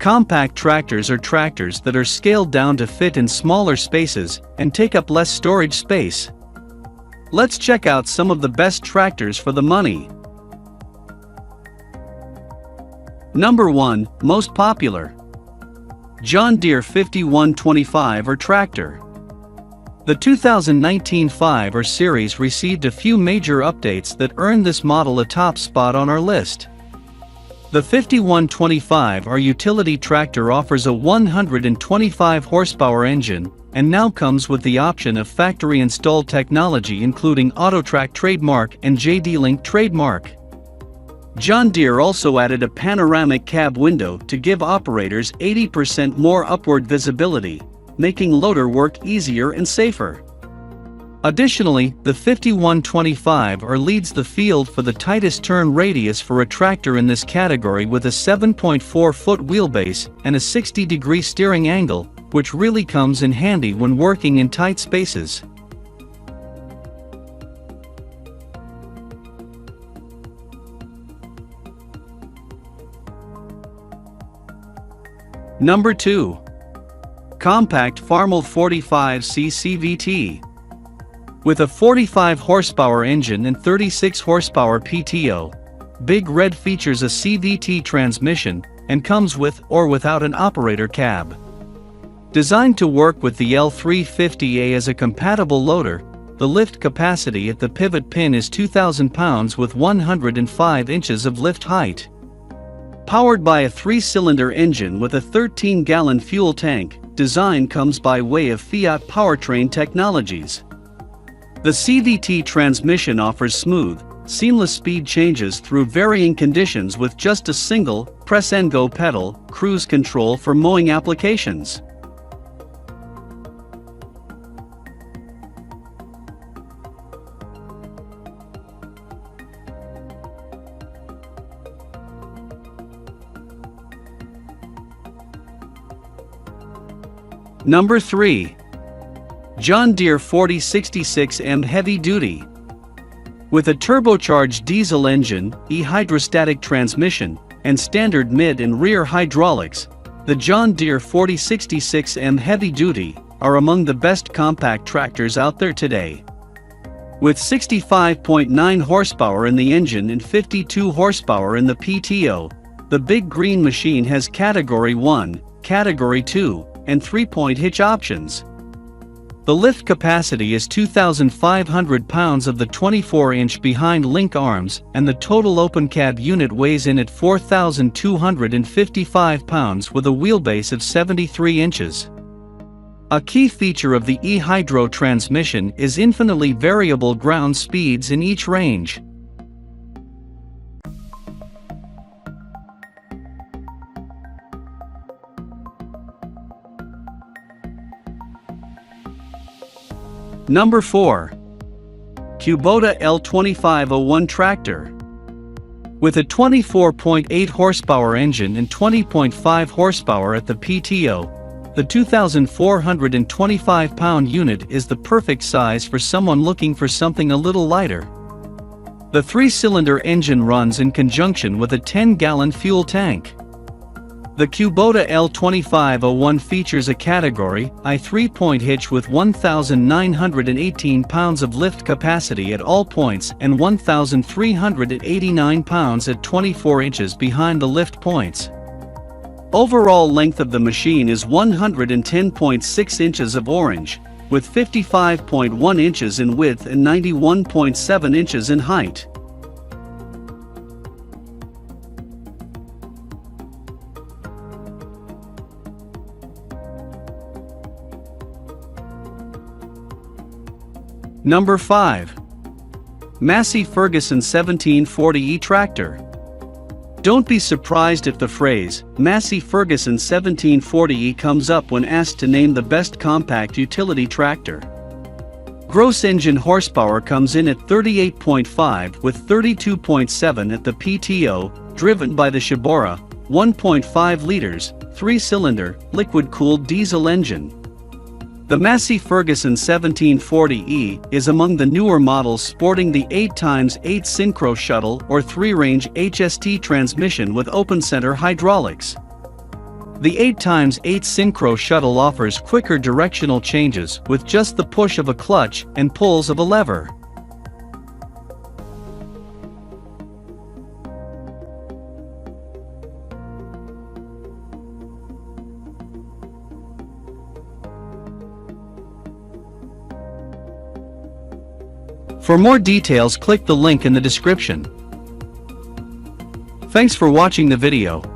Compact tractors are tractors that are scaled down to fit in smaller spaces and take up less storage space. Let's check out some of the best tractors for the money. Number 1, most popular. John Deere 5125R tractor. The 2019 5R series received a few major updates that earned this model a top spot on our list. The 5125R utility tractor offers a 125 horsepower engine and now comes with the option of factory-installed technology including AutoTrack trademark and JD-Link trademark. John Deere also added a panoramic cab window to give operators 80% more upward visibility, making loader work easier and safer. Additionally, the 5125R leads the field for the tightest turn radius for a tractor in this category with a 7.4-foot wheelbase and a 60-degree steering angle, which really comes in handy when working in tight spaces. Number 2. Compact Farmall 45C CVT. With a 45 horsepower engine and 36 horsepower PTO, Big Red features a CVT transmission and comes with or without an operator cab. Designed to work with the L350A as a compatible loader, the lift capacity at the pivot pin is 2,000 pounds with 105 inches of lift height. Powered by a 3-cylinder engine with a 13-gallon fuel tank, design comes by way of Fiat powertrain technologies. The CVT transmission offers smooth, seamless speed changes through varying conditions with just a single, press-and-go pedal, cruise control for mowing applications. Number 3. John Deere 4066M Heavy Duty. With a turbocharged diesel engine, e-hydrostatic transmission, and standard mid and rear hydraulics, the John Deere 4066M Heavy Duty are among the best compact tractors out there today. With 65.9 horsepower in the engine and 52 horsepower in the PTO, the Big Green machine has Category 1, Category 2, and 3-point hitch options. The lift capacity is 2,500 pounds of the 24-inch behind link arms, and the total open cab unit weighs in at 4,255 pounds with a wheelbase of 73 inches. A key feature of the e-hydro transmission is infinitely variable ground speeds in each range. Number 4. Kubota L2501 tractor. With a 24.8 horsepower engine and 20.5 horsepower at the PTO, the 2,425 pound unit is the perfect size for someone looking for something a little lighter. The 3-cylinder engine runs in conjunction with a 10-gallon fuel tank. The Kubota L2501 features a Category I 3-point hitch with 1,918 pounds of lift capacity at all points and 1,389 pounds at 24 inches behind the lift points. Overall length of the machine is 110.6 inches of orange, with 55.1 inches in width and 91.7 inches in height. Number 5. MASSEY Ferguson 1740E tractor. Don't be surprised if the phrase MASSEY Ferguson 1740E comes up when asked to name the best compact utility tractor. Gross engine horsepower comes in at 38.5 with 32.7 at the PTO, driven by the Kubota 1.5 liters, 3-cylinder, liquid-cooled diesel engine. The MASSEY Ferguson 1740E is among the newer models sporting the 8x8 Synchro Shuttle or 3-range HST transmission with open-center hydraulics. The 8x8 Synchro Shuttle offers quicker directional changes with just the push of a clutch and pulls of a lever. For more details, click the link in the description. Thanks for watching the video.